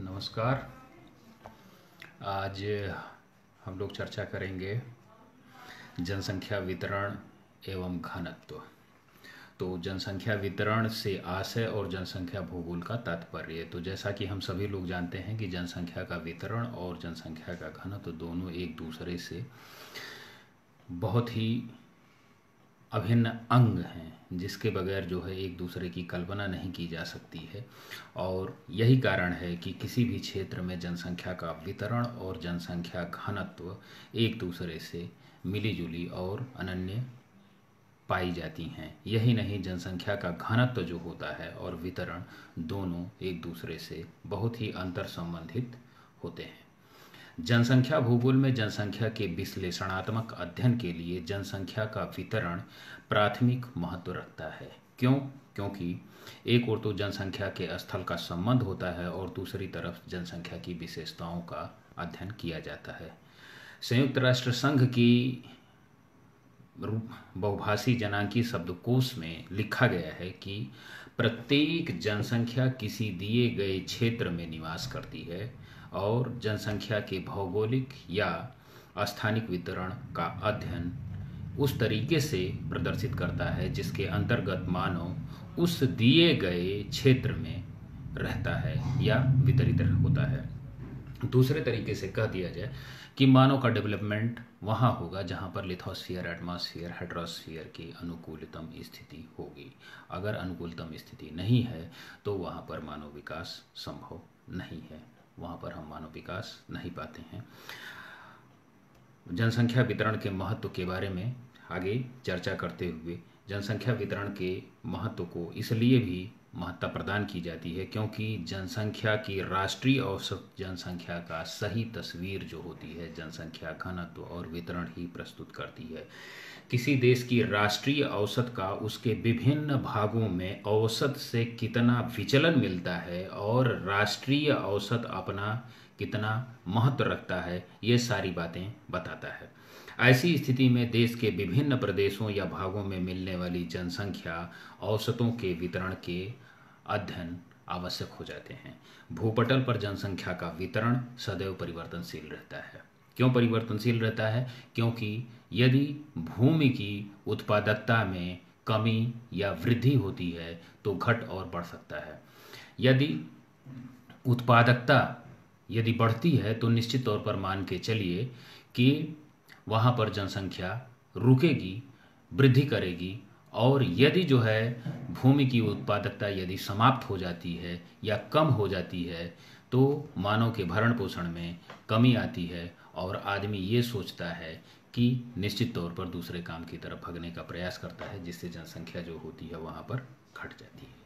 नमस्कार। आज हम लोग चर्चा करेंगे जनसंख्या वितरण एवं घनत्व। तो जनसंख्या वितरण से आशय और जनसंख्या भूगोल का तात्पर्य। तो जैसा कि हम सभी लोग जानते हैं कि जनसंख्या का वितरण और जनसंख्या का घनत्व दोनों एक दूसरे से बहुत ही अभिन्न अंग हैं, जिसके बगैर जो है एक दूसरे की कल्पना नहीं की जा सकती है। और यही कारण है कि किसी भी क्षेत्र में जनसंख्या का वितरण और जनसंख्या घनत्व एक दूसरे से मिलीजुली और अनन्य पाई जाती हैं। यही नहीं, जनसंख्या का घनत्व जो होता है और वितरण दोनों एक दूसरे से बहुत ही अंतर संबंधित होते हैं। जनसंख्या भूगोल में जनसंख्या के विश्लेषणात्मक अध्ययन के लिए जनसंख्या का वितरण प्राथमिक महत्व रखता है। क्यों? क्योंकि एक ओर तो जनसंख्या के स्थल का संबंध होता है और दूसरी तरफ जनसंख्या की विशेषताओं का अध्ययन किया जाता है। संयुक्त राष्ट्र संघ की बहुभाषी जनांकी शब्दकोश में लिखा गया है कि प्रत्येक जनसंख्या किसी दिए गए क्षेत्र में निवास करती है और जनसंख्या के भौगोलिक या स्थानिक वितरण का अध्ययन उस तरीके से प्रदर्शित करता है जिसके अंतर्गत मानव उस दिए गए क्षेत्र में रहता है या वितरित होता है। दूसरे तरीके से कह दिया जाए कि मानव का डेवलपमेंट वहाँ होगा जहाँ पर लिथोस्फीयर, एटमॉस्फेयर, हेड्रोस्फीयर की अनुकूलतम स्थिति होगी। अगर अनुकूलतम स्थिति नहीं है तो वहाँ पर मानव विकास संभव नहीं है, वहाँ पर हम मानव विकास नहीं पाते हैं। जनसंख्या वितरण के महत्व के बारे में आगे चर्चा करते हुए जनसंख्या वितरण के महत्व को इसलिए भी महत्ता प्रदान की जाती है क्योंकि जनसंख्या की राष्ट्रीय औसत जनसंख्या का सही तस्वीर जो होती है जनसंख्या घनत्व और वितरण ही प्रस्तुत करती है। किसी देश की राष्ट्रीय औसत का उसके विभिन्न भागों में औसत से कितना विचलन मिलता है और राष्ट्रीय औसत अपना कितना महत्व रखता है, ये सारी बातें बताता है। ऐसी स्थिति में देश के विभिन्न प्रदेशों या भागों में मिलने वाली जनसंख्या औसतों के वितरण के अध्ययन आवश्यक हो जाते हैं। भूपटल पर जनसंख्या का वितरण सदैव परिवर्तनशील रहता है। क्यों परिवर्तनशील रहता है? क्योंकि यदि भूमि की उत्पादकता में कमी या वृद्धि होती है तो घट और बढ़ सकता है। यदि उत्पादकता बढ़ती है तो निश्चित तौर पर मान के चलिए कि वहाँ पर जनसंख्या रुकेगी, वृद्धि करेगी। और यदि जो है भूमि की उत्पादकता यदि समाप्त हो जाती है या कम हो जाती है तो मानव के भरण पोषण में कमी आती है और आदमी ये सोचता है कि निश्चित तौर पर दूसरे काम की तरफ भागने का प्रयास करता है, जिससे जनसंख्या जो होती है वहाँ पर घट जाती है।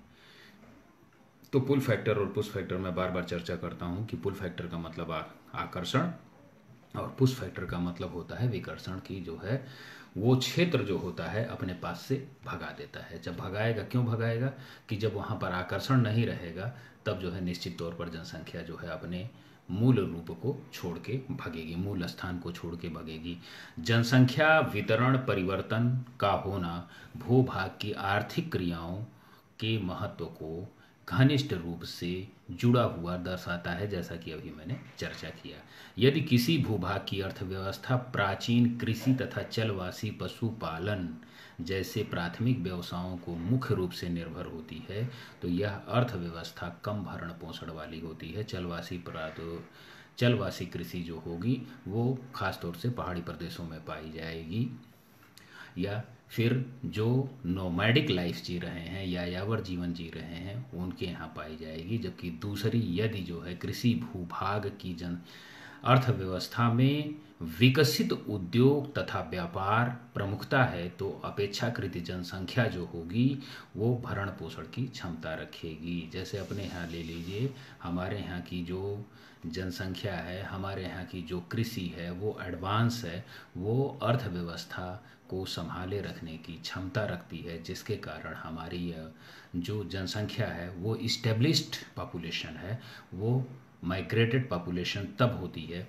तो पुल फैक्टर और पुश फैक्टर में बार बार चर्चा करता हूँ कि पुल फैक्टर का मतलब आकर्षण और पुश फैक्टर का मतलब होता है विकर्षण की जो है वो क्षेत्र जो होता है अपने पास से भगा देता है। जब भगाएगा, क्यों भगाएगा? कि जब वहाँ पर आकर्षण नहीं रहेगा तब जो है निश्चित तौर पर जनसंख्या जो है अपने मूल रूप को छोड़ के भगेगी, मूल स्थान को छोड़ के भगेगी। जनसंख्या वितरण परिवर्तन का होना भूभाग की आर्थिक क्रियाओं के महत्व को घनिष्ठ रूप से जुड़ा हुआ दर्शाता है, जैसा कि अभी मैंने चर्चा किया। यदि किसी भूभाग की अर्थव्यवस्था प्राचीन कृषि तथा चलवासी पशुपालन जैसे प्राथमिक व्यवसायों को मुख्य रूप से निर्भर होती है तो यह अर्थव्यवस्था कम भरण पोषण वाली होती है। चलवासी कृषि जो होगी वो खासतौर से पहाड़ी प्रदेशों में पाई जाएगी, या फिर जो नोमैडिक लाइफ जी रहे हैं या यावर जीवन जी रहे हैं उनके यहाँ पाई जाएगी। जबकि दूसरी यदि जो है कृषि भूभाग की अर्थव्यवस्था में विकसित उद्योग तथा व्यापार प्रमुखता है तो अपेक्षाकृत जनसंख्या जो होगी वो भरण पोषण की क्षमता रखेगी। जैसे अपने यहाँ ले लीजिए, हमारे यहाँ की जो जनसंख्या है, हमारे यहाँ की जो कृषि है वो एडवांस है, वो अर्थव्यवस्था को संभाले रखने की क्षमता रखती है, जिसके कारण हमारी जो जनसंख्या है वो इस्टेब्लिश्ड पॉपुलेशन है। वो माइग्रेटेड पॉपुलेशन तब होती है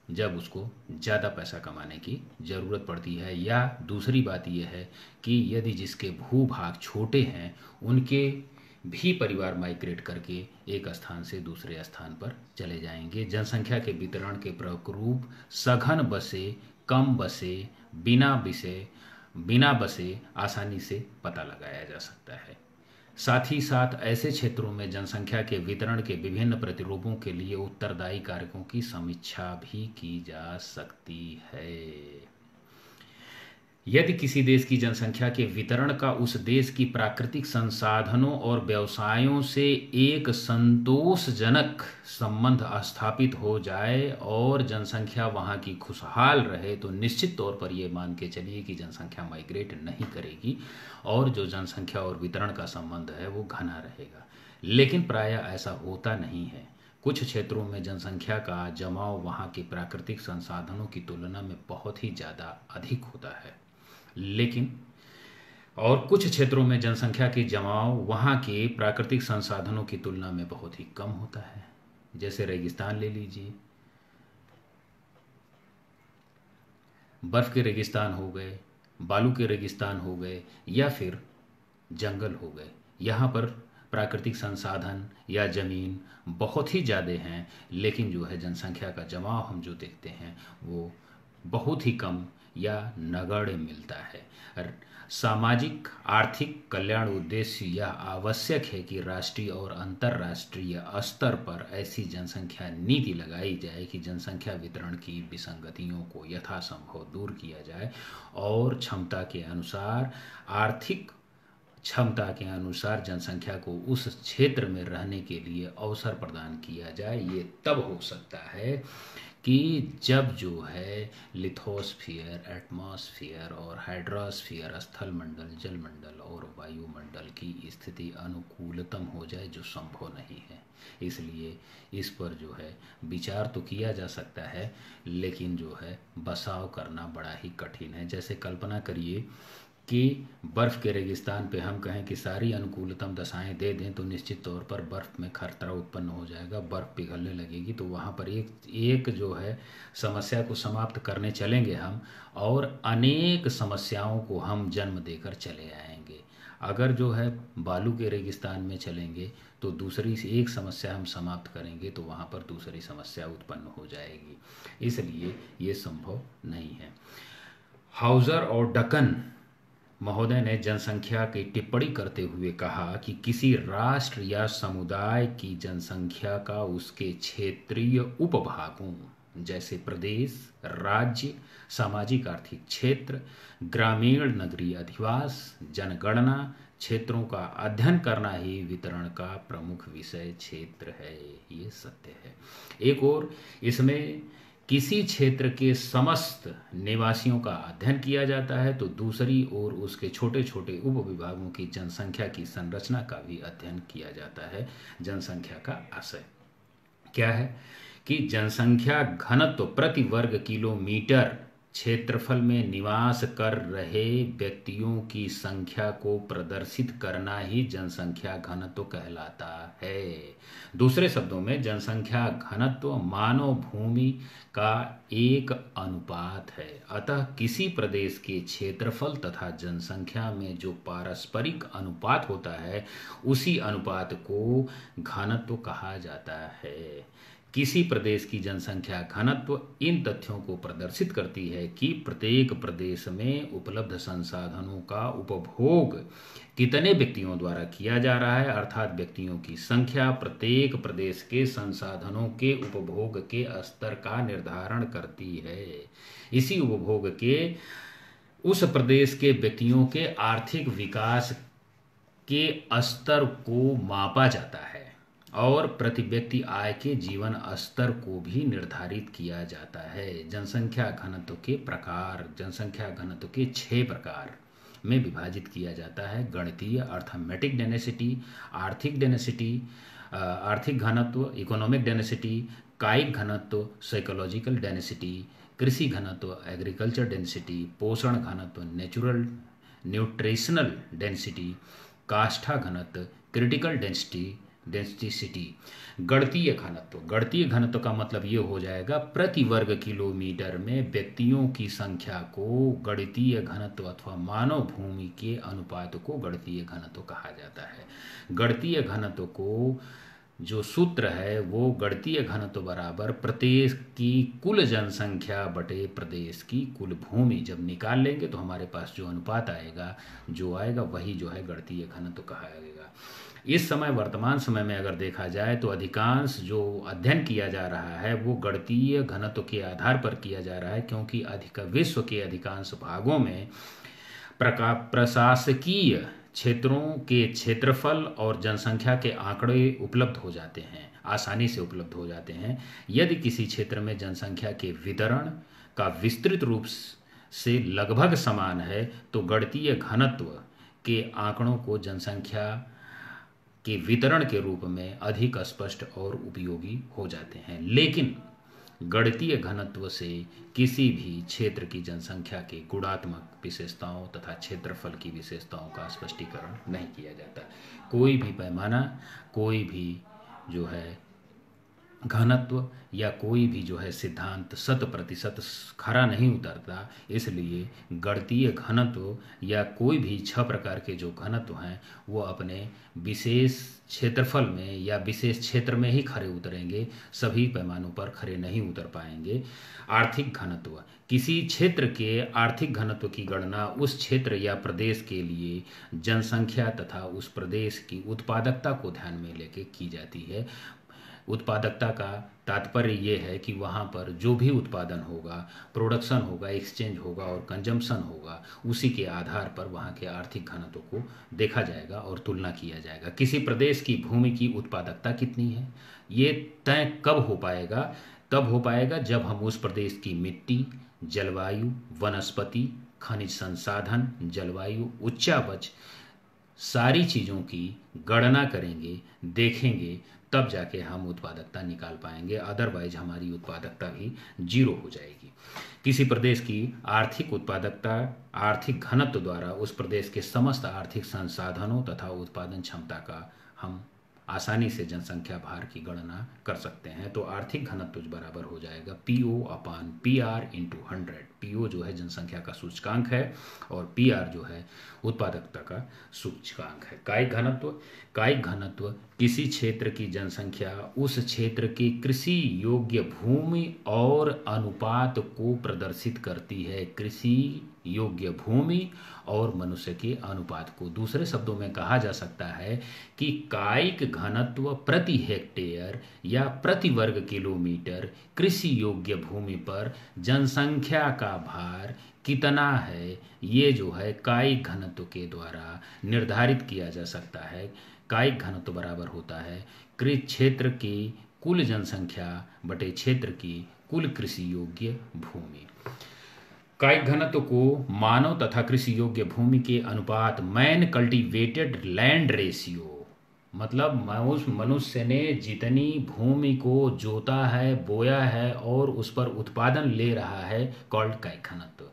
जब उसको ज़्यादा पैसा कमाने की ज़रूरत पड़ती है, या दूसरी बात यह है कि यदि जिसके भूभाग छोटे हैं उनके भी परिवार माइग्रेट करके एक स्थान से दूसरे स्थान पर चले जाएंगे। जनसंख्या के वितरण के प्ररूप सघन बसे, कम बसे, बिना बसे आसानी से पता लगाया जा सकता है। साथ ही साथ ऐसे क्षेत्रों में जनसंख्या के वितरण के विभिन्न प्रतिरूपों के लिए उत्तरदायी कारकों की समीक्षा भी की जा सकती है। यदि किसी देश की जनसंख्या के वितरण का उस देश की प्राकृतिक संसाधनों और व्यवसायों से एक संतोषजनक संबंध स्थापित हो जाए और जनसंख्या वहाँ की खुशहाल रहे, तो निश्चित तौर पर यह मान के चलिए कि जनसंख्या माइग्रेट नहीं करेगी और जो जनसंख्या और वितरण का संबंध है वो घना रहेगा। लेकिन प्रायः ऐसा होता नहीं है। कुछ क्षेत्रों में जनसंख्या का जमाव वहाँ के प्राकृतिक संसाधनों की तुलना में बहुत ही ज़्यादा अधिक होता है, लेकिन और कुछ क्षेत्रों में जनसंख्या की जमाव वहाँ के प्राकृतिक संसाधनों की तुलना में बहुत ही कम होता है। जैसे रेगिस्तान ले लीजिए, बर्फ के रेगिस्तान हो गए, बालू के रेगिस्तान हो गए या फिर जंगल हो गए। यहाँ पर प्राकृतिक संसाधन या ज़मीन बहुत ही ज़्यादा हैं, लेकिन जो है जनसंख्या का जमाव हम जो देखते हैं वो बहुत ही कम या नगण्य मिलता है। सामाजिक आर्थिक कल्याण उद्देश्य यह आवश्यक है कि राष्ट्रीय और अंतर्राष्ट्रीय स्तर पर ऐसी जनसंख्या नीति लगाई जाए कि जनसंख्या वितरण की विसंगतियों को यथासंभव दूर किया जाए और आर्थिक क्षमता के अनुसार जनसंख्या को उस क्षेत्र में रहने के लिए अवसर प्रदान किया जाए। ये तब हो सकता है कि जब जो है लिथोस्फीयर, एटमॉस्फेयर और हाइड्रोस्फीयर, स्थल मंडल, जल मंडल और वायुमंडल की स्थिति अनुकूलतम हो जाए, जो संभव नहीं है। इसलिए इस पर जो है विचार तो किया जा सकता है, लेकिन जो है बसाव करना बड़ा ही कठिन है। जैसे कल्पना करिए कि बर्फ़ के रेगिस्तान पे हम कहें कि सारी अनुकूलतम दशाएं दे दें, तो निश्चित तौर पर बर्फ़ में खतरा उत्पन्न हो जाएगा, बर्फ़ पिघलने लगेगी। तो वहाँ पर एक जो है समस्या को समाप्त करने चलेंगे हम, और अनेक समस्याओं को हम जन्म देकर चले आएंगे। अगर जो है बालू के रेगिस्तान में चलेंगे तो दूसरी एक समस्या हम समाप्त करेंगे, तो वहाँ पर दूसरी समस्या उत्पन्न हो जाएगी। इसलिए ये संभव नहीं है। हाउज़र और डकन महोदय ने जनसंख्या की टिप्पणी करते हुए कहा कि किसी राष्ट्र या समुदाय की जनसंख्या का उसके क्षेत्रीय उपभागों जैसे प्रदेश, राज्य, सामाजिक आर्थिक क्षेत्र, ग्रामीण नगरीय अधिवास, जनगणना क्षेत्रों का अध्ययन करना ही वितरण का प्रमुख विषय क्षेत्र है। ये सत्य है। एक और इसमें किसी क्षेत्र के समस्त निवासियों का अध्ययन किया जाता है, तो दूसरी ओर उसके छोटे छोटे उपविभागों की जनसंख्या की संरचना का भी अध्ययन किया जाता है। जनसंख्या का आशय क्या है कि जनसंख्या घनत्व प्रति वर्ग किलोमीटर क्षेत्रफल में निवास कर रहे व्यक्तियों की संख्या को प्रदर्शित करना ही जनसंख्या घनत्व कहलाता है। दूसरे शब्दों में जनसंख्या घनत्व मानव भूमि का एक अनुपात है। अतः किसी प्रदेश के क्षेत्रफल तथा जनसंख्या में जो पारस्परिक अनुपात होता है, उसी अनुपात को घनत्व कहा जाता है। किसी प्रदेश की जनसंख्या घनत्व इन तथ्यों को प्रदर्शित करती है कि प्रत्येक प्रदेश में उपलब्ध संसाधनों का उपभोग कितने व्यक्तियों द्वारा किया जा रहा है, अर्थात व्यक्तियों की संख्या प्रत्येक प्रदेश के संसाधनों के उपभोग के स्तर का निर्धारण करती है। इसी उपभोग के उस प्रदेश के व्यक्तियों के आर्थिक विकास के स्तर को मापा जाता है और प्रति व्यक्ति आय के जीवन स्तर को भी निर्धारित किया जाता है। जनसंख्या घनत्व के प्रकार जनसंख्या घनत्व के 6 प्रकार में विभाजित किया जाता है। गणितीय अर्थमेटिक डेंसिटी, आर्थिक डेंसिटी, आर्थिक घनत्व इकोनॉमिक डेंसिटी, कायिक घनत्व साइकोलॉजिकल डेंसिटी, कृषि घनत्व एग्रीकल्चर डेंसिटी, पोषण घनत्व न्यूट्रिशनल डेंसिटी, काष्ठा घनत्व क्रिटिकल डेंसिटी, डेंसिटी। गणितीय घनत्व, गणितीय घनत्व का मतलब ये हो जाएगा प्रति वर्ग किलोमीटर में व्यक्तियों की संख्या को गणितीय घनत्व अथवा मानव भूमि के अनुपात को गणितीय घनत्व कहा जाता है। गणितीय घनत्व को जो सूत्र है वो गणितीय घनत्व बराबर प्रदेश की कुल जनसंख्या बटे प्रदेश की कुल भूमि, जब निकाल लेंगे तो हमारे पास जो अनुपात आएगा वही जो है गणितीय घनत्व कहा जाएगा। इस समय वर्तमान समय में अगर देखा जाए तो अधिकांश जो अध्ययन किया जा रहा है वो गणितीय घनत्व के आधार पर किया जा रहा है, क्योंकि विश्व के अधिकांश भागों में प्रशासकीय क्षेत्रों के क्षेत्रफल और जनसंख्या के आंकड़े उपलब्ध हो जाते हैं, आसानी से उपलब्ध हो जाते हैं। यदि किसी क्षेत्र में जनसंख्या के वितरण का विस्तृत रूप से लगभग समान है तो गणितीय घनत्व के आंकड़ों को जनसंख्या के वितरण के रूप में अधिक स्पष्ट और उपयोगी हो जाते हैं। लेकिन गणितीय घनत्व से किसी भी क्षेत्र की जनसंख्या के गुणात्मक विशेषताओं तथा क्षेत्रफल की विशेषताओं का स्पष्टीकरण नहीं किया जाता। कोई भी पैमाना, कोई भी जो है घनत्व या कोई भी जो है सिद्धांत 100% खरा नहीं उतरता। इसलिए गणितीय घनत्व या कोई भी 6 प्रकार के जो घनत्व हैं वो अपने विशेष क्षेत्रफल में या विशेष क्षेत्र में ही खरे उतरेंगे, सभी पैमानों पर खरे नहीं उतर पाएंगे। आर्थिक घनत्व, किसी क्षेत्र के आर्थिक घनत्व की गणना उस क्षेत्र या प्रदेश के लिए जनसंख्या तथा उस प्रदेश की उत्पादकता को ध्यान में लेके की जाती है। उत्पादकता का तात्पर्य ये है कि वहाँ पर जो भी उत्पादन होगा, प्रोडक्शन होगा, एक्सचेंज होगा और कंजम्पशन होगा, उसी के आधार पर वहाँ के आर्थिक घनत्व को देखा जाएगा और तुलना किया जाएगा। किसी प्रदेश की भूमि की उत्पादकता कितनी है ये तय कब हो पाएगा? तब हो पाएगा जब हम उस प्रदेश की मिट्टी, जलवायु, वनस्पति, खनिज संसाधन, जलवायु, उच्चावच सारी चीज़ों की गणना करेंगे, देखेंगे, तब जाके हम उत्पादकता निकाल पाएंगे। अदरवाइज हमारी उत्पादकता भी 0 हो जाएगी। किसी प्रदेश की आर्थिक उत्पादकता आर्थिक घनत्व द्वारा उस प्रदेश के समस्त आर्थिक संसाधनों तथा उत्पादन क्षमता का हम आसानी से जनसंख्या भार की गणना कर सकते हैं। तो आर्थिक घनत्व बराबर हो जाएगा PO/PR × 100। PO जो है जनसंख्या का सूचकांक है और PR जो है उत्पादकता का सूचकांक है। कायिक घनत्व, कायिक घनत्व किसी क्षेत्र की जनसंख्या उस क्षेत्र की कृषि योग्य भूमि और अनुपात को प्रदर्शित करती है। कृषि योग्य भूमि और मनुष्य के अनुपात को दूसरे शब्दों में कहा जा सकता है कि कायिक घनत्व प्रति हेक्टेयर या प्रति वर्ग किलोमीटर कृषि योग्य भूमि पर जनसंख्या का भार कितना है, ये जो है कायिक घनत्व के द्वारा निर्धारित किया जा सकता है। कायिक घनत्व बराबर होता है क्षेत्र की कुल जनसंख्या बटे क्षेत्र की कुल कृषि योग्य भूमि। कायिक घनत्व को मानव तथा कृषि योग्य भूमि के अनुपात मैन कल्टीवेटेड लैंड रेशियो, मतलब उस मनुष्य ने जितनी भूमि को जोता है, बोया है और उस पर उत्पादन ले रहा है, कॉल्ड कायिक घनत्व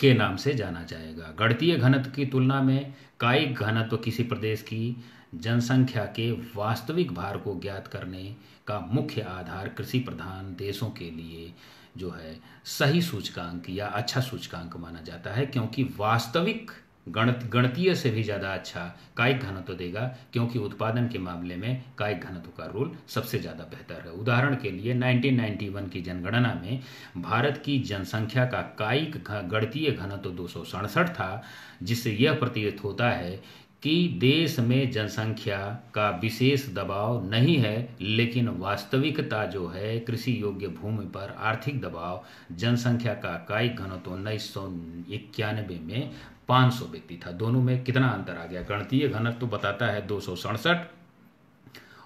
के नाम से जाना जाएगा। गणितीय घनत्व की तुलना में कायिक घनत्व किसी प्रदेश की जनसंख्या के वास्तविक भार को ज्ञात करने का मुख्य आधार कृषि प्रधान देशों के लिए जो है सही सूचकांक या अच्छा सूचकांक माना जाता है, क्योंकि वास्तविक गणितीय से भी ज़्यादा अच्छा कायिक घनत्व देगा, क्योंकि उत्पादन के मामले में कायिक घनत्व का रोल सबसे ज़्यादा बेहतर है। उदाहरण के लिए 1991 की जनगणना में भारत की जनसंख्या का कायिक गणितीय घनत्व 267 था, जिससे यह प्रतीत होता है कि देश में जनसंख्या का विशेष दबाव नहीं है, लेकिन वास्तविकता जो है कृषि योग्य भूमि पर आर्थिक दबाव जनसंख्या का कायिक घनत्व 1991 में 500 व्यक्ति था। दोनों में कितना अंतर आ गया? गणितीय घनत्व बताता है 267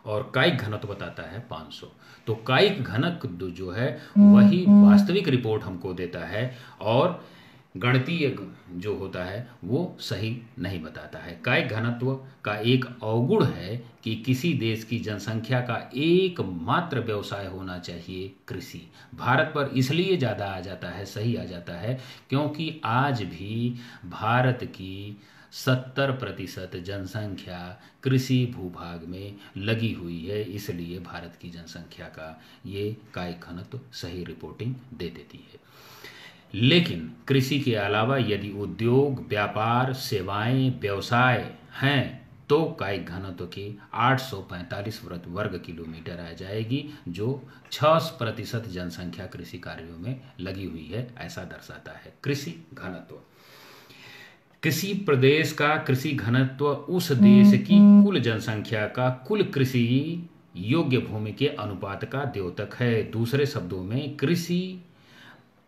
और कायिक घनत्व बताता है 500। तो कायिक घनत्व जो है वही वास्तविक रिपोर्ट हमको देता है और गणितीय जो होता है वो सही नहीं बताता है। कायिक घनत्व का एक अवगुण है कि किसी देश की जनसंख्या का एकमात्र व्यवसाय होना चाहिए कृषि। भारत पर इसलिए ज़्यादा आ जाता है, सही आ जाता है, क्योंकि आज भी भारत की 70% जनसंख्या कृषि भूभाग में लगी हुई है। इसलिए भारत की जनसंख्या का ये कायिक घनत्व सही रिपोर्टिंग दे देती है। लेकिन कृषि के अलावा यदि उद्योग, व्यापार, सेवाएं, व्यवसाय हैं तो कायिक घनत्व की 845 वर्ग किलोमीटर आ जाएगी, जो 6% जनसंख्या कृषि कार्यों में लगी हुई है, ऐसा दर्शाता है कृषि घनत्व। किसी प्रदेश का कृषि घनत्व उस देश की कुल जनसंख्या का कुल कृषि योग्य भूमि के अनुपात का द्योतक है। दूसरे शब्दों में कृषि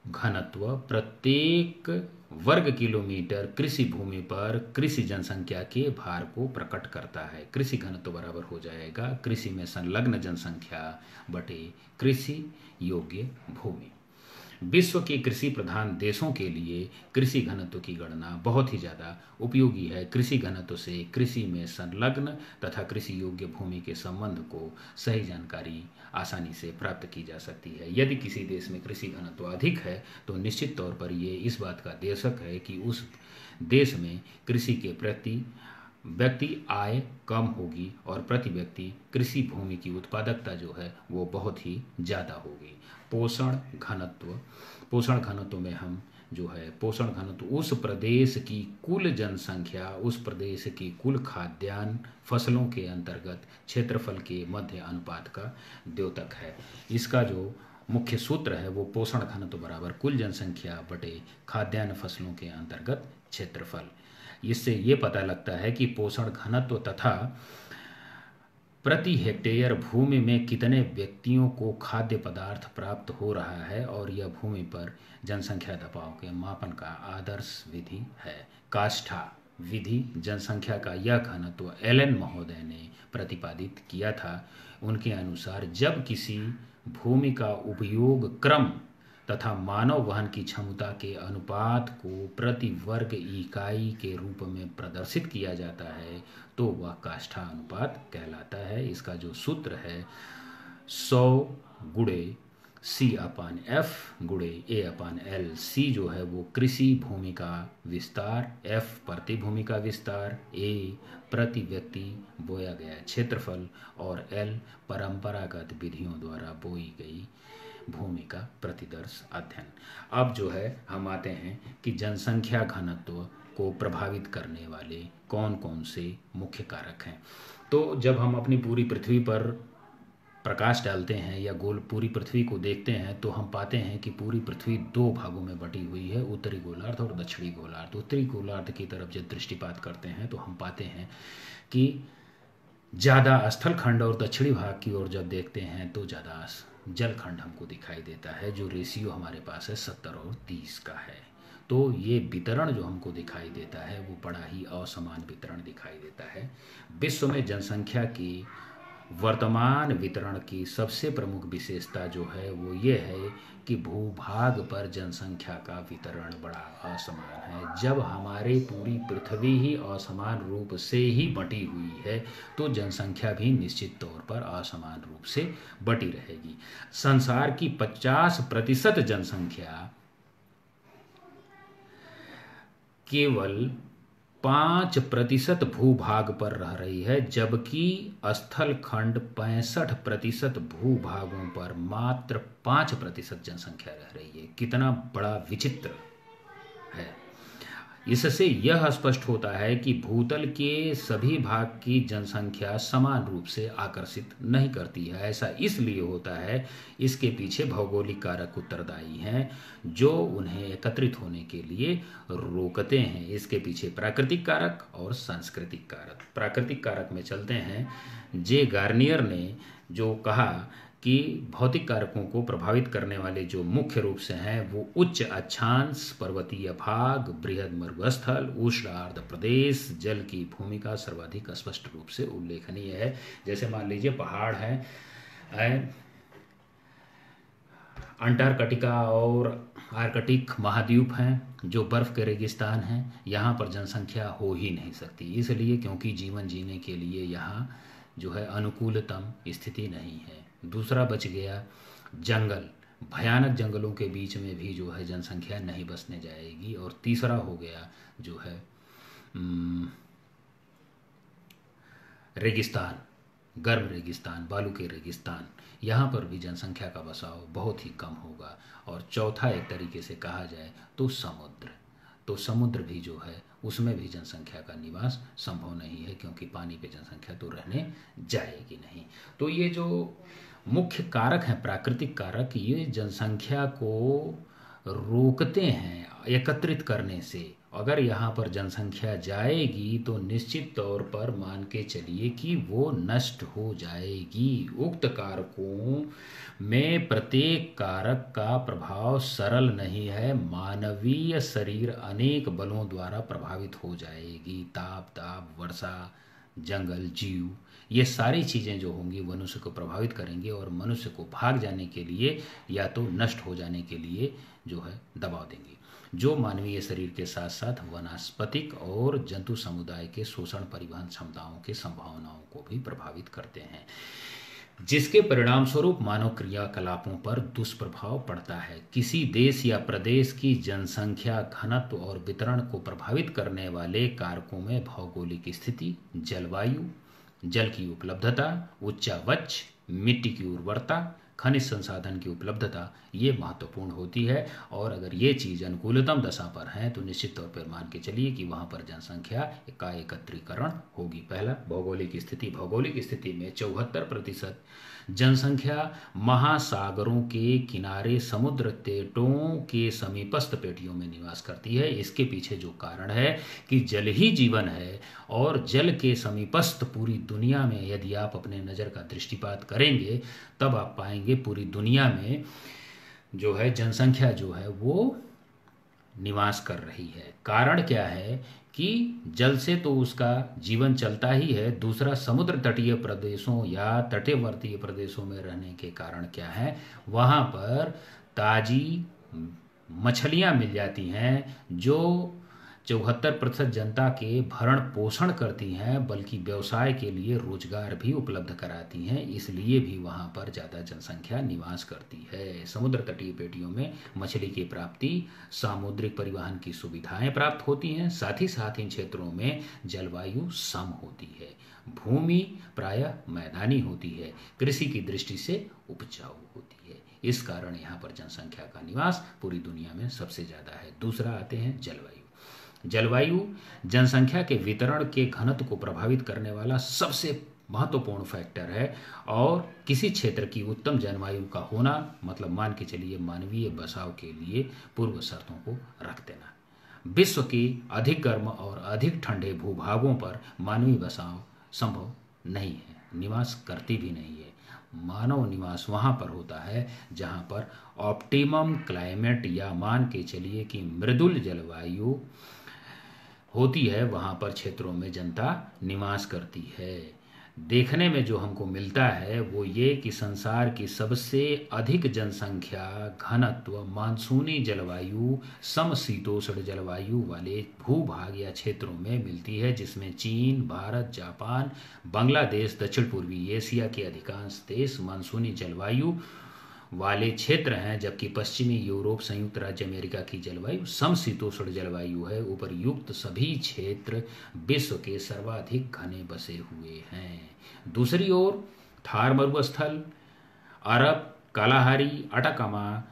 घनत्व प्रत्येक वर्ग किलोमीटर कृषि भूमि पर कृषि जनसंख्या के भार को प्रकट करता है। कृषि घनत्व बराबर हो जाएगा कृषि में संलग्न जनसंख्या बटे कृषि योग्य भूमि। विश्व के कृषि प्रधान देशों के लिए कृषि घनत्व की गणना बहुत ही ज़्यादा उपयोगी है। कृषि घनत्व से कृषि में संलग्न तथा कृषि योग्य भूमि के संबंध को सही जानकारी आसानी से प्राप्त की जा सकती है। यदि किसी देश में कृषि घनत्व अधिक है तो निश्चित तौर पर ये इस बात का द्योतक है कि उस देश में कृषि के प्रति व्यक्ति आय कम होगी और प्रति व्यक्ति कृषि भूमि की उत्पादकता जो है वो बहुत ही ज़्यादा होगी। पोषण घनत्व में हम जो है पोषण घनत्व उस प्रदेश की कुल जनसंख्या, उस प्रदेश की कुल खाद्यान्न फसलों के अंतर्गत क्षेत्रफल के मध्य अनुपात का द्योतक है। इसका जो मुख्य सूत्र है वो पोषण घनत्व बराबर कुल जनसंख्या बटे खाद्यान्न फसलों के अंतर्गत क्षेत्रफल। इससे ये पता लगता है कि पोषण घनत्व तथा प्रति हेक्टेयर भूमि में कितने व्यक्तियों को खाद्य पदार्थ प्राप्त हो रहा है और यह भूमि पर जनसंख्या दबाव के मापन का आदर्श विधि है। काष्ठा विधि जनसंख्या का यह घनत्व एलन महोदय ने प्रतिपादित किया था। उनके अनुसार जब किसी भूमि का उपयोग क्रम तथा मानव वहन की क्षमता के अनुपात को प्रति वर्ग इकाई के रूप में प्रदर्शित किया जाता है तो वह काष्ठा अनुपात कहलाता है। इसका जो सूत्र है 100 गुणे C/F गुणे A/L। C जो है वो कृषि भूमि का विस्तार, F प्रति भूमि का विस्तार, A प्रति व्यक्ति बोया गया क्षेत्रफल और L परंपरागत विधियों द्वारा बोई गई भूमि का प्रतिदर्श अध्ययन। अब जो है हम आते हैं कि जनसंख्या घनत्व को प्रभावित करने वाले कौन कौन से मुख्य कारक हैं। तो जब हम अपनी पूरी पृथ्वी पर प्रकाश डालते हैं या पूरी पृथ्वी को देखते हैं तो हम पाते हैं कि पूरी पृथ्वी दो भागों में बटी हुई है, उत्तरी गोलार्ध और दक्षिणी गोलार्ध। उत्तरी गोलार्ध की तरफ जब दृष्टिपात करते हैं तो हम पाते हैं कि ज़्यादा स्थल खंड और दक्षिणी भाग की ओर जब देखते हैं तो ज़्यादा जल खंड हमको दिखाई देता है। जो रेशियो हमारे पास है 70 और 30 का है। तो ये वितरण जो हमको दिखाई देता है वो बड़ा ही असमान वितरण दिखाई देता है। विश्व में जनसंख्या की वर्तमान वितरण की सबसे प्रमुख विशेषता जो है वो ये है कि भूभाग पर जनसंख्या का वितरण बड़ा असमान है। जब हमारे पूरी पृथ्वी ही असमान रूप से ही बटी हुई है तो जनसंख्या भी निश्चित तौर पर असमान रूप से बटी रहेगी। संसार की 50% जनसंख्या केवल 5% भूभाग पर रह रही है, जबकि स्थल खंड 65% भूभागों पर मात्र 5% जनसंख्या रह रही है। कितना बड़ा विचित्र है। इससे यह स्पष्ट होता है कि भूतल के सभी भाग की जनसंख्या समान रूप से आकर्षित नहीं करती है। ऐसा इसलिए होता है, इसके पीछे भौगोलिक कारक उत्तरदायी हैं जो उन्हें एकत्रित होने के लिए रोकते हैं। इसके पीछे प्राकृतिक कारक और सांस्कृतिक कारक। प्राकृतिक कारक में चलते हैं। जे गार्नियर ने जो कहा कि भौतिक कारकों को प्रभावित करने वाले जो मुख्य रूप से हैं वो उच्च अक्षांश, पर्वतीय भाग, बृहद मरुस्थल, उष्ण आर्द्र प्रदेश, जल की भूमिका सर्वाधिक स्पष्ट रूप से उल्लेखनीय है। जैसे मान लीजिए पहाड़ हैं, अंटार्कटिका और आर्कटिक महाद्वीप हैं जो बर्फ़ के रेगिस्तान हैं। यहाँ पर जनसंख्या हो ही नहीं सकती, इसलिए क्योंकि जीवन जीने के लिए यहाँ जो है अनुकूलतम स्थिति नहीं है। दूसरा बच गया जंगल, भयानक जंगलों के बीच में भी जो है जनसंख्या नहीं बसने जाएगी। और तीसरा हो गया जो है अम, रेगिस्तान, गर्म रेगिस्तान, बालू के रेगिस्तान, यहाँ पर भी जनसंख्या का बसाव बहुत ही कम होगा। और चौथा एक तरीके से कहा जाए तो समुद्र, तो समुद्र भी जो है उसमें भी जनसंख्या का निवास संभव नहीं है, क्योंकि पानी पे जनसंख्या तो रहने जाएगी नहीं। तो ये जो मुख्य कारक हैं, प्राकृतिक कारक, ये जनसंख्या को रोकते हैं एकत्रित करने से। अगर यहाँ पर जनसंख्या जाएगी तो निश्चित तौर पर मान के चलिए कि वो नष्ट हो जाएगी। उक्त कारकों में प्रत्येक कारक का प्रभाव सरल नहीं है। मानवीय शरीर अनेक बलों द्वारा प्रभावित हो जाएगी। ताप, दाब, वर्षा, जंगल, जीव, ये सारी चीज़ें जो होंगी मनुष्य को प्रभावित करेंगे और मनुष्य को भाग जाने के लिए या तो नष्ट हो जाने के लिए जो है दबाव देंगे, जो मानवीय शरीर के साथ साथ वनस्पतिक और जंतु समुदाय के शोषण, परिवहन क्षमताओं के संभावनाओं को भी प्रभावित करते हैं, जिसके परिणाम स्वरूप मानव क्रियाकलापों पर दुष्प्रभाव पड़ता है। किसी देश या प्रदेश की जनसंख्या घनत्व और वितरण को प्रभावित करने वाले कारकों में भौगोलिक स्थिति, जलवायु, जल की उपलब्धता, उच्चावच, मिट्टी की उर्वरता, खनिज संसाधन की उपलब्धता, ये महत्वपूर्ण होती है। और अगर ये चीज़ अनुकूलतम दशा पर है तो निश्चित तौर पर मान के चलिए कि वहाँ पर जनसंख्या का एकत्रीकरण होगी। पहला, भौगोलिक स्थिति। भौगोलिक स्थिति में 74% जनसंख्या महासागरों के किनारे, समुद्र तटों के समीपस्थ पेटियों में निवास करती है। इसके पीछे जो कारण है कि जल ही जीवन है, और जल के समीपस्थ पूरी दुनिया में यदि आप अपने नज़र का दृष्टिपात करेंगे तब आप पाएंगे पूरी दुनिया में जो है जनसंख्या जो है वो निवास कर रही है। कारण क्या है कि जल से तो उसका जीवन चलता ही है। दूसरा, समुद्र तटीय प्रदेशों या तटवर्ती प्रदेशों में रहने के कारण क्या है, वहाँ पर ताज़ी मछलियाँ मिल जाती हैं जो 74% जनता के भरण पोषण करती हैं, बल्कि व्यवसाय के लिए रोजगार भी उपलब्ध कराती हैं। इसलिए भी वहाँ पर ज़्यादा जनसंख्या निवास करती है। समुद्र तटीय पेटियों में मछली की प्राप्ति, सामुद्रिक परिवहन की सुविधाएं प्राप्त होती हैं। साथ ही साथ इन क्षेत्रों में जलवायु सम होती है, भूमि प्रायः मैदानी होती है, कृषि की दृष्टि से उपजाऊ होती है। इस कारण यहाँ पर जनसंख्या का निवास पूरी दुनिया में सबसे ज़्यादा है। दूसरा आते हैं जलवायु। जलवायु जनसंख्या के वितरण के घनत्व को प्रभावित करने वाला सबसे महत्वपूर्ण फैक्टर है, और किसी क्षेत्र की उत्तम जलवायु का होना मतलब मान के चलिए मानवीय बसाव के लिए पूर्व शर्तों को रख देना। विश्व के अधिक गर्म और अधिक ठंडे भूभागों पर मानवीय बसाव संभव नहीं है, निवास करती भी नहीं है। मानव निवास वहाँ पर होता है जहाँ पर ऑप्टिमम क्लाइमेट या मान के चलिए कि मृदुल जलवायु होती है, वहाँ पर क्षेत्रों में जनता निवास करती है। देखने में जो हमको मिलता है वो ये कि संसार की सबसे अधिक जनसंख्या घनत्व मानसूनी जलवायु, समशीतोष्ण जलवायु वाले भूभाग या क्षेत्रों में मिलती है, जिसमें चीन, भारत, जापान, बांग्लादेश, दक्षिण पूर्वी एशिया के अधिकांश देश मानसूनी जलवायु वाले क्षेत्र हैं, जबकि पश्चिमी यूरोप, संयुक्त राज्य अमेरिका की जलवायु समशीतोष्ण जलवायु है। उपरयुक्त सभी क्षेत्र विश्व के सर्वाधिक घने बसे हुए हैं। दूसरी ओर थार मरुस्थल, अरब, कालाहारी, अटाकामा,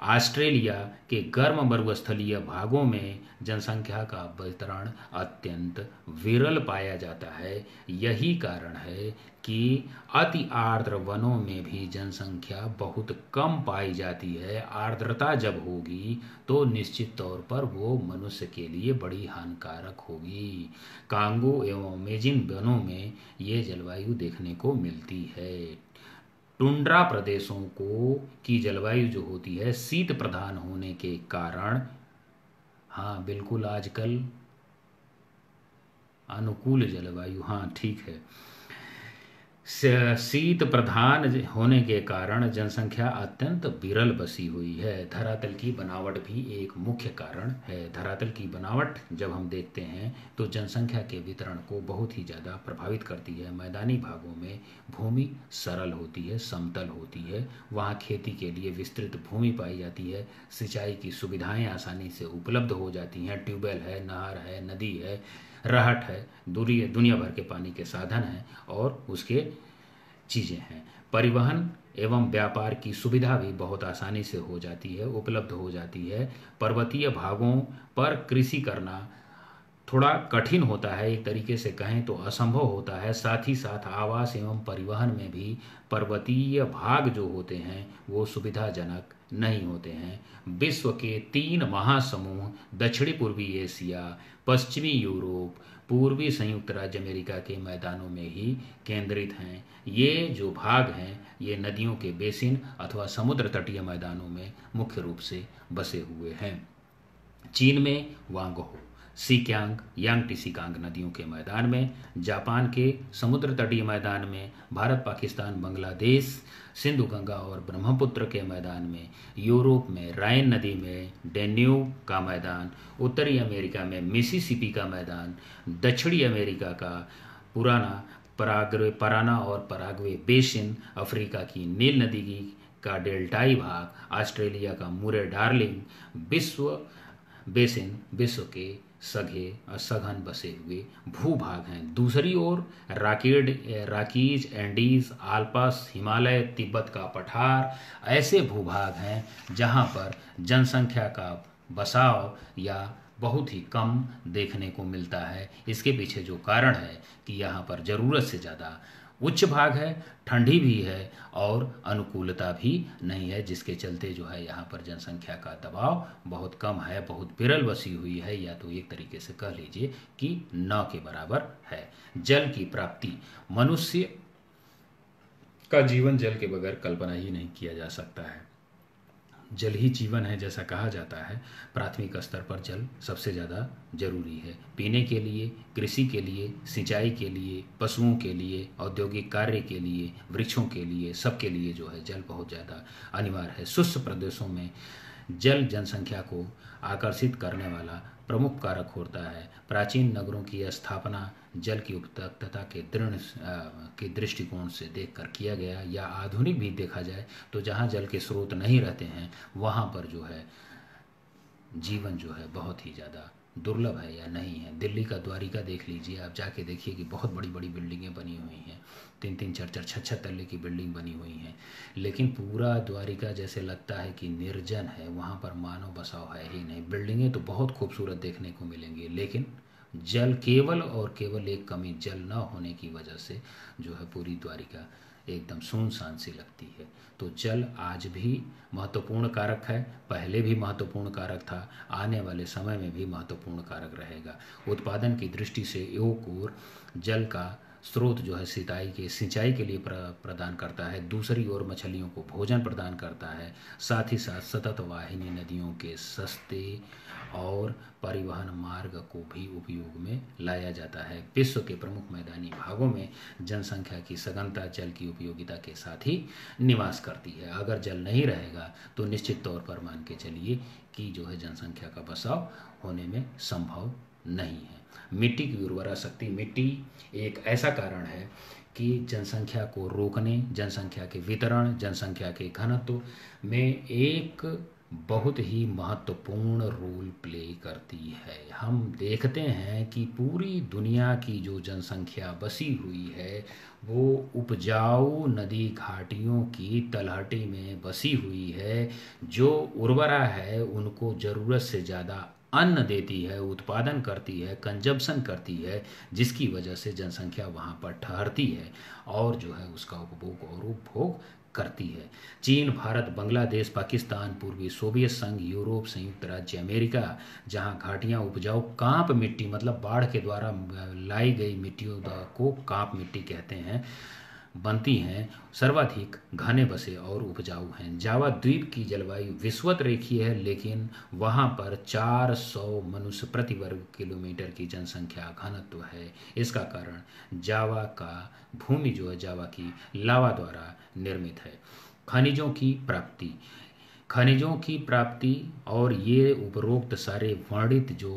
ऑस्ट्रेलिया के गर्म मरुस्थलीय भागों में जनसंख्या का वितरण अत्यंत विरल पाया जाता है। यही कारण है कि अति आर्द्र वनों में भी जनसंख्या बहुत कम पाई जाती है। आर्द्रता जब होगी तो निश्चित तौर पर वो मनुष्य के लिए बड़ी हानिकारक होगी। कांगो एवं अमेज़न वनों में ये जलवायु देखने को मिलती है। टुंड्रा प्रदेशों को की जलवायु जो होती है शीत प्रधान होने के कारण, हाँ बिल्कुल आजकल अनुकूल जलवायु, हाँ ठीक है, शीत प्रधान होने के कारण जनसंख्या अत्यंत विरल बसी हुई है। धरातल की बनावट भी एक मुख्य कारण है। धरातल की बनावट जब हम देखते हैं तो जनसंख्या के वितरण को बहुत ही ज़्यादा प्रभावित करती है। मैदानी भागों में भूमि सरल होती है, समतल होती है, वहाँ खेती के लिए विस्तृत भूमि पाई जाती है, सिंचाई की सुविधाएं आसानी से उपलब्ध हो जाती हैं, ट्यूबवेल है, नहर है, नदी है, रहट है, दुनिया भर के पानी के साधन हैं और उसके चीज़ें हैं। परिवहन एवं व्यापार की सुविधा भी बहुत आसानी से हो जाती है, उपलब्ध हो जाती है। पर्वतीय भागों पर कृषि करना थोड़ा कठिन होता है, एक तरीके से कहें तो असंभव होता है। साथ ही साथ आवास एवं परिवहन में भी पर्वतीय भाग जो होते हैं वो सुविधाजनक नहीं होते हैं। विश्व के 3 महासमूह दक्षिणी पूर्वी एशिया, पश्चिमी यूरोप, पूर्वी संयुक्त राज्य अमेरिका के मैदानों में ही केंद्रित हैं। ये जो भाग हैं ये नदियों के बेसिन अथवा समुद्र तटीय मैदानों में मुख्य रूप से बसे हुए हैं। चीन में वांगहो, सिक्यांग, यांगटीसिकांग नदियों के मैदान में, जापान के समुद्र तटीय मैदान में, भारत, पाकिस्तान, बांग्लादेश, सिंधु गंगा और ब्रह्मपुत्र के मैदान में, यूरोप में राइन नदी में डेन्यूब का मैदान, उत्तरी अमेरिका में मिसिसिपी का मैदान, दक्षिणी अमेरिका का पराना और पराग्वे बेसिन, अफ्रीका की नील नदी का डेल्टाई भाग, ऑस्ट्रेलिया का मुरे डार्लिंग विश्व के सघन बसे हुए भूभाग हैं। दूसरी ओर राकीज, एंडीज, आल्प्स, हिमालय, तिब्बत का पठार ऐसे भूभाग हैं जहां पर जनसंख्या का बसाव या बहुत ही कम देखने को मिलता है। इसके पीछे जो कारण है कि यहाँ पर ज़रूरत से ज़्यादा उच्च भाग है, ठंडी भी है और अनुकूलता भी नहीं है, जिसके चलते जो है यहाँ पर जनसंख्या का दबाव बहुत कम है, बहुत विरल बसी हुई है, या तो एक तरीके से कह लीजिए कि न के बराबर है। जल की प्राप्ति, मनुष्य का जीवन जल के बगैर कल्पना ही नहीं किया जा सकता है। जल ही जीवन है जैसा कहा जाता है। प्राथमिक स्तर पर जल सबसे ज़्यादा जरूरी है, पीने के लिए, कृषि के लिए, सिंचाई के लिए, पशुओं के लिए, औद्योगिक कार्य के लिए, वृक्षों के लिए, सबके लिए जो है जल बहुत ज़्यादा अनिवार्य है। शुष्क प्रदेशों में जल जनसंख्या को आकर्षित करने वाला प्रमुख कारक होता है। प्राचीन नगरों की स्थापना जल की उपलब्धता के दृष्टिकोण से देखकर किया गया, या आधुनिक भी देखा जाए तो जहाँ जल के स्रोत नहीं रहते हैं वहाँ पर जो है जीवन जो है बहुत ही ज़्यादा दुर्लभ है या नहीं है। दिल्ली का द्वारिका देख लीजिए, आप जाके देखिए कि बहुत बड़ी बड़ी बिल्डिंगें बनी हुई हैं, 3-3, 4-4, 6-6 तल्ले की बिल्डिंग बनी हुई हैं, लेकिन पूरा द्वारिका जैसे लगता है कि निर्जन है, वहाँ पर मानव बसाव है ही नहीं। बिल्डिंगें तो बहुत खूबसूरत देखने को मिलेंगी, लेकिन जल केवल और केवल एक कमी जल न होने की वजह से जो है पूरी द्वारिका एकदम सुनसान सी लगती है। तो जल आज भी महत्वपूर्ण कारक है, पहले भी महत्वपूर्ण कारक था, आने वाले समय में भी महत्वपूर्ण कारक रहेगा। उत्पादन की दृष्टि से एक ओर जल का स्रोत जो है सिंचाई के लिए प्रदान करता है, दूसरी ओर मछलियों को भोजन प्रदान करता है। साथ ही साथ सतत वाहिनी नदियों के सस्ते और परिवहन मार्ग को भी उपयोग में लाया जाता है। विश्व के प्रमुख मैदानी भागों में जनसंख्या की सघनता जल की उपयोगिता के साथ ही निवास करती है। अगर जल नहीं रहेगा तो निश्चित तौर पर मान के चलिए कि जो है जनसंख्या का बसाव होने में संभव नहीं है। मिट्टी की उर्वरा शक्ति, मिट्टी एक ऐसा कारण है कि जनसंख्या को रोकने, जनसंख्या के वितरण, जनसंख्या के घनत्व में एक बहुत ही महत्वपूर्ण रोल प्ले करती है। हम देखते हैं कि पूरी दुनिया की जो जनसंख्या बसी हुई है वो उपजाऊ नदी घाटियों की तलहटी में बसी हुई है, जो उर्वरा है उनको ज़रूरत से ज़्यादा अन्न देती है, उत्पादन करती है, कंजप्शन करती है, जिसकी वजह से जनसंख्या वहाँ पर ठहरती है और जो है उसका उपभोग और उपभोग करती है। चीन, भारत, बांग्लादेश, पाकिस्तान, पूर्वी सोवियत संघ, यूरोप, संयुक्त राज्य अमेरिका, जहाँ घाटियाँ उपजाऊ कांप मिट्टी, मतलब बाढ़ के द्वारा लाई गई मिट्टियों को कांप मिट्टी कहते हैं, बनती हैं, सर्वाधिक घने बसे और उपजाऊ हैं। जावा द्वीप की जलवायु विषुवत रेखीय है, लेकिन वहाँ पर 400 मनुष्य प्रति वर्ग किलोमीटर की जनसंख्या घनत्व है। इसका कारण जावा का भूमि जो है जावा की लावा द्वारा निर्मित है। खनिजों की प्राप्ति और ये उपरोक्त सारे वर्णित जो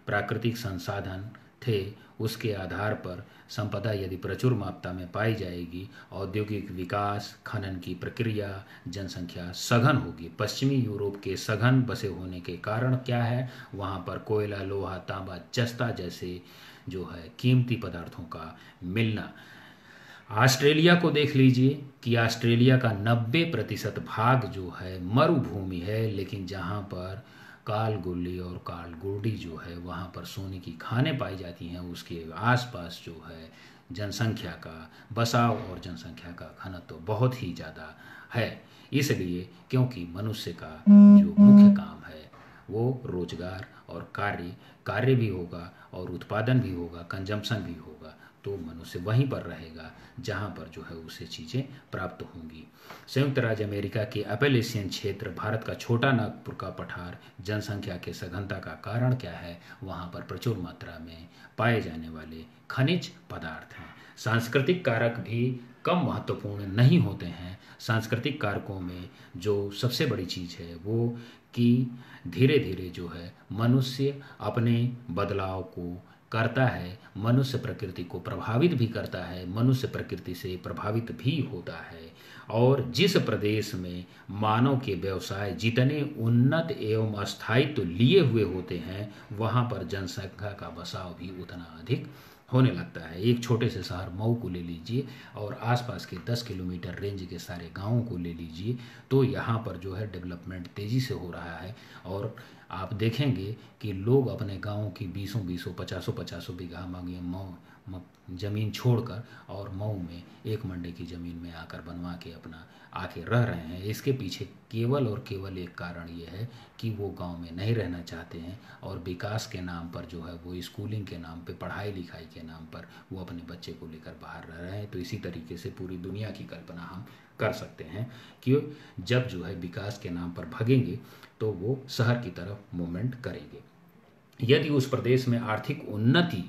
प्राकृतिक संसाधन थे उसके आधार पर संपदा यदि प्रचुर मात्रा में पाई जाएगी, औद्योगिक विकास, खनन की प्रक्रिया, जनसंख्या सघन होगी। पश्चिमी यूरोप के सघन बसे होने के कारण क्या है, वहाँ पर कोयला, लोहा, तांबा, जस्ता जैसे जो है कीमती पदार्थों का मिलना। ऑस्ट्रेलिया को देख लीजिए कि ऑस्ट्रेलिया का 90% भाग जो है मरुभूमि है, लेकिन जहाँ पर कालगुल्ली और कालगुर्डी जो है वहाँ पर सोने की खानें पाई जाती हैं, उसके आसपास जो है जनसंख्या का बसाव और जनसंख्या का घनत्व तो बहुत ही ज़्यादा है। इसलिए क्योंकि मनुष्य का जो मुख्य काम है वो रोजगार और कार्य भी होगा और उत्पादन भी होगा, कंजम्पशन भी होगा, तो मनुष्य वहीं पर रहेगा जहां पर जो है उसे चीज़ें प्राप्त होंगी। संयुक्त राज्य अमेरिका के अपैलेशियन क्षेत्र, भारत का छोटा नागपुर का पठार जनसंख्या के सघनता का कारण क्या है? वहां पर प्रचुर मात्रा में पाए जाने वाले खनिज पदार्थ हैं। सांस्कृतिक कारक भी कम महत्वपूर्ण नहीं होते हैं। सांस्कृतिक कारकों में जो सबसे बड़ी चीज़ है वो कि धीरे धीरे जो है मनुष्य अपने बदलाव को करता है, मनुष्य प्रकृति को प्रभावित भी करता है, मनुष्य प्रकृति से प्रभावित भी होता है। और जिस प्रदेश में मानव के व्यवसाय जितने उन्नत एवं अस्थायित्व लिए हुए होते हैं, वहाँ पर जनसंख्या का बसाव भी उतना अधिक होने लगता है। एक छोटे से शहर मऊ को ले लीजिए और आसपास के 10 किलोमीटर रेंज के सारे गांवों को ले लीजिए, तो यहाँ पर जो है डेवलपमेंट तेज़ी से हो रहा है। और आप देखेंगे कि लोग अपने गाँव की 20-20, 50-50 बीघा मांगे ज़मीन छोड़कर और मऊ में एक मंडे की ज़मीन में आकर बनवा के अपना आके रह रहे हैं। इसके पीछे केवल और केवल एक कारण ये है कि वो गांव में नहीं रहना चाहते हैं और विकास के नाम पर जो है वो स्कूलिंग के नाम पे, पढ़ाई लिखाई के नाम पर वो अपने बच्चे को लेकर बाहर रह रहे हैं। तो इसी तरीके से पूरी दुनिया की कल्पना हम कर सकते हैं कि जब जो है विकास के नाम पर भगेंगे तो वो शहर की तरफ मूवमेंट करेंगे। यदि उस प्रदेश में आर्थिक उन्नति,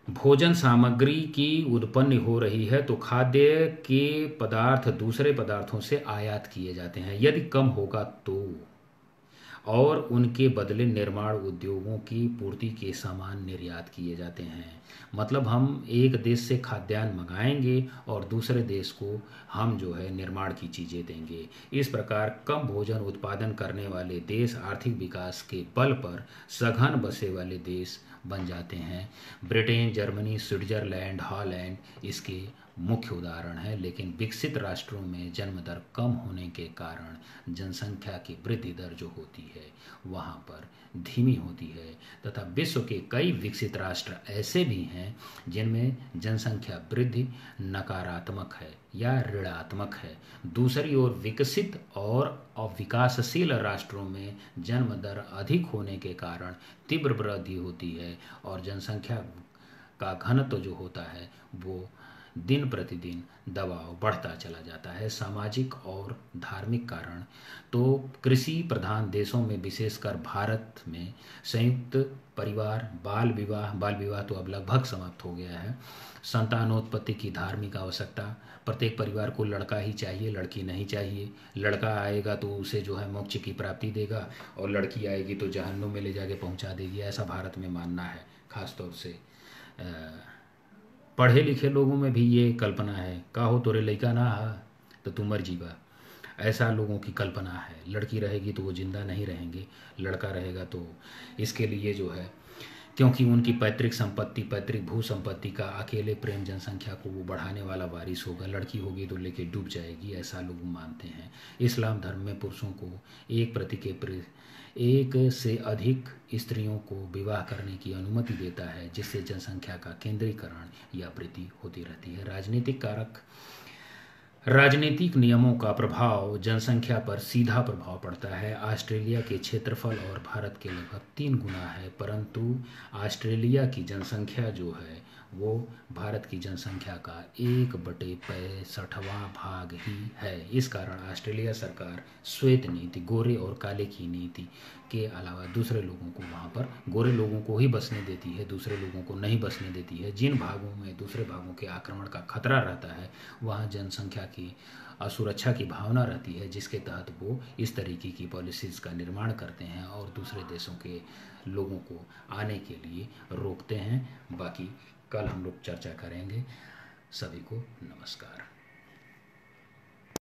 भोजन सामग्री की उत्पन्न हो रही है, तो खाद्य के पदार्थ दूसरे पदार्थों से आयात किए जाते हैं। यदि कम होगा तो, और उनके बदले निर्माण उद्योगों की पूर्ति के सामान निर्यात किए जाते हैं। मतलब हम एक देश से खाद्यान्न मंगाएंगे और दूसरे देश को हम जो है निर्माण की चीज़ें देंगे। इस प्रकार कम भोजन उत्पादन करने वाले देश आर्थिक विकास के बल पर सघन बसे वाले देश बन जाते हैं। ब्रिटेन, जर्मनी, स्विट्जरलैंड, हॉलैंड इसके मुख्य उदाहरण है। लेकिन विकसित राष्ट्रों में जन्म दर कम होने के कारण जनसंख्या की वृद्धि दर जो होती है वहाँ पर धीमी होती है, तथा विश्व के कई विकसित राष्ट्र ऐसे भी हैं जिनमें जनसंख्या वृद्धि नकारात्मक है या ऋणात्मक है। दूसरी ओर विकसित और अविकासशील राष्ट्रों में जन्म दर अधिक होने के कारण तीव्र वृद्धि होती है और जनसंख्या का घनत्व जो होता है वो दिन प्रतिदिन दबाव बढ़ता चला जाता है। सामाजिक और धार्मिक कारण तो कृषि प्रधान देशों में, विशेषकर भारत में संयुक्त परिवार, बाल विवाह तो अब लगभग समाप्त हो गया है। संतानोत्पत्ति की धार्मिक आवश्यकता, प्रत्येक परिवार को लड़का ही चाहिए, लड़की नहीं चाहिए। लड़का आएगा तो उसे जो है मोक्ष की प्राप्ति देगा और लड़की आएगी तो जहन्नुम में ले जाके पहुंचा देगी, ऐसा भारत में मानना है। खासतौर से पढ़े लिखे लोगों में भी ये कल्पना है, का हो तोरे लड़का ना हा तो तू मर जीवा, ऐसा लोगों की कल्पना है। लड़की रहेगी तो वो जिंदा नहीं रहेंगे, लड़का रहेगा तो इसके लिए जो है, क्योंकि उनकी पैतृक संपत्ति, पैतृक भू संपत्ति का अकेले प्रेम जनसंख्या को वो बढ़ाने वाला वारिस होगा। लड़की होगी तो लेके डूब जाएगी, ऐसा लोग मानते हैं। इस्लाम धर्म में पुरुषों को एक से अधिक स्त्रियों को विवाह करने की अनुमति देता है, जिससे जनसंख्या का केंद्रीकरण या वृद्धि होती रहती है। राजनीतिक नियमों का प्रभाव जनसंख्या पर सीधा प्रभाव पड़ता है। ऑस्ट्रेलिया के क्षेत्रफल और भारत के लगभग 3 गुना है, परंतु ऑस्ट्रेलिया की जनसंख्या जो है वो भारत की जनसंख्या का 1/65वां भाग ही है। इस कारण ऑस्ट्रेलिया सरकार श्वेत नीति, गोरे और काले की नीति के अलावा दूसरे लोगों को वहाँ पर, गोरे लोगों को ही बसने देती है, दूसरे लोगों को नहीं बसने देती है। जिन भागों में दूसरे भागों के आक्रमण का खतरा रहता है वहाँ जनसंख्या की असुरक्षा की भावना रहती है, जिसके तहत वो इस तरीके की पॉलिसीज़ का निर्माण करते हैं और दूसरे देशों के लोगों को आने के लिए रोकते हैं। बाकी कल हम लोग चर्चा करेंगे। सभी को नमस्कार।